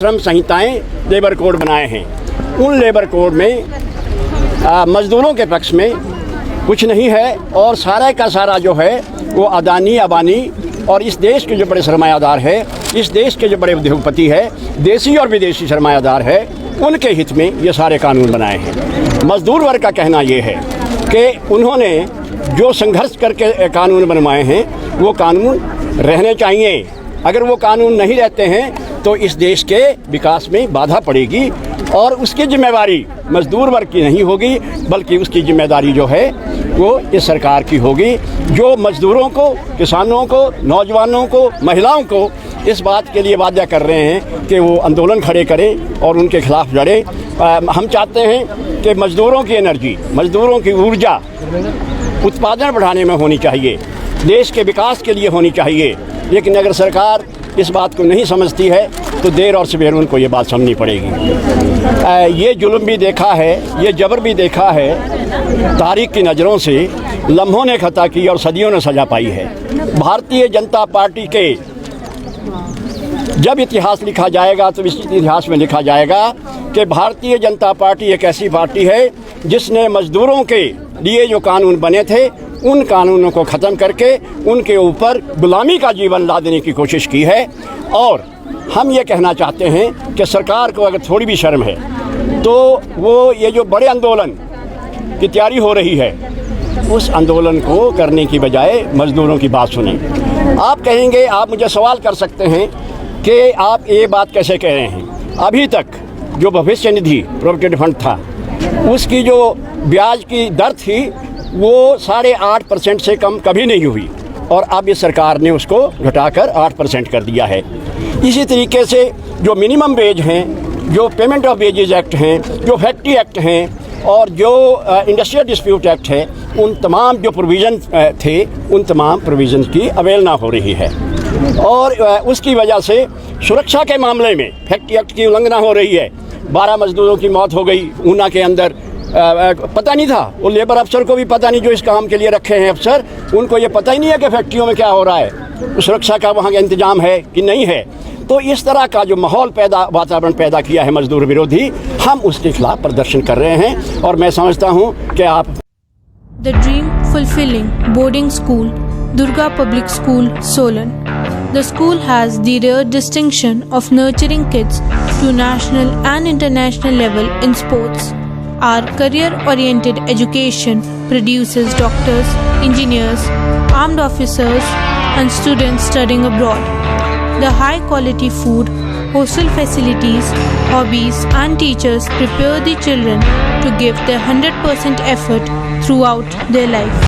श्रम संहिताएं labour code बनाए हैं। उन लेबर कोड में मज़दूरों के पक्ष में कुछ नहीं है और सारा का सारा जो है वो अदानी अबानी और इस देश के जो बड़े सरमायादार है, इस देश के जो बड़े उद्योगपति है, देसी और विदेशी सरमायादार है, उनके हित में ये सारे कानून बनाए हैं। मज़दूर वर्ग का कहना ये है कि उन्होंने जो संघर्ष करके कानून बनवाए हैं वो कानून रहने चाहिए। अगर वो कानून नहीं रहते हैं तो इस देश के विकास में बाधा पड़ेगी और उसकी जिम्मेदारी मज़दूर वर्ग की नहीं होगी, बल्कि उसकी जिम्मेदारी जो है वो इस सरकार की होगी, जो मज़दूरों को, किसानों को, नौजवानों को, महिलाओं को इस बात के लिए वादा कर रहे हैं कि वो आंदोलन खड़े करें और उनके खिलाफ लड़ें। हम चाहते हैं कि मज़दूरों की एनर्जी, मज़दूरों की ऊर्जा उत्पादन बढ़ाने में होनी चाहिए, देश के विकास के लिए होनी चाहिए। लेकिन अगर सरकार इस बात को नहीं समझती है तो देर और सवेर उनको ये बात समझनी पड़ेगी। ये जुल्म भी देखा है, ये जबर भी देखा है, तारीख की नज़रों से लम्हों ने खता की और सदियों ने सजा पाई है। भारतीय जनता पार्टी के जब इतिहास लिखा जाएगा तो इस इतिहास में लिखा जाएगा कि भारतीय जनता पार्टी एक ऐसी पार्टी है जिसने मज़दूरों के लिए जो कानून बने थे उन कानूनों को ख़त्म करके उनके ऊपर गुलामी का जीवन ला देने की कोशिश की है। और हम ये कहना चाहते हैं कि सरकार को अगर थोड़ी भी शर्म है तो वो ये जो बड़े आंदोलन की तैयारी हो रही है उस आंदोलन को करने की बजाय मज़दूरों की बात सुनें। आप कहेंगे, आप मुझे सवाल कर सकते हैं कि आप ये बात कैसे कह रहे हैं। अभी तक जो भविष्य निधि प्रोविडेंट फंड था उसकी जो ब्याज की दर थी वो 8.5% से कम कभी नहीं हुई और अब इस सरकार ने उसको घटाकर 8% कर दिया है। इसी तरीके से जो मिनिमम वेज हैं, जो पेमेंट ऑफ वेजेज एक्ट हैं, जो फैक्ट्री एक्ट हैं और जो इंडस्ट्रियल डिस्प्यूट एक्ट है, उन तमाम जो प्रोविज़न थे उन तमाम प्रोविज़न की अवहेलना हो रही है और उसकी वजह से सुरक्षा के मामले में फैक्ट्री एक्ट की उल्लंघना हो रही है। 12 मज़दूरों की मौत हो गई ऊना के अंदर। पता नहीं था, वो लेबर अफसर को भी पता नहीं, जो इस काम के लिए रखे हैं अफसर, उनको ये पता ही नहीं है कि फैक्ट्रियों में क्या हो रहा है, सुरक्षा का वहाँ का इंतजाम है कि नहीं है। तो इस तरह का जो माहौल वातावरण पैदा किया है मजदूर विरोधी, हम उसके खिलाफ प्रदर्शन कर रहे हैं और मैं समझता हूँ कि आप The Dream Fulfilling Boarding School, Durga Public School, Solan. The school has the rare distinction of nurturing kids to national and international level in sports. Our career-oriented education produces doctors, engineers, armed officers, and students studying abroad. The high-quality food, hostel facilities, hobbies, and teachers prepare the children to give their 100% effort throughout their life.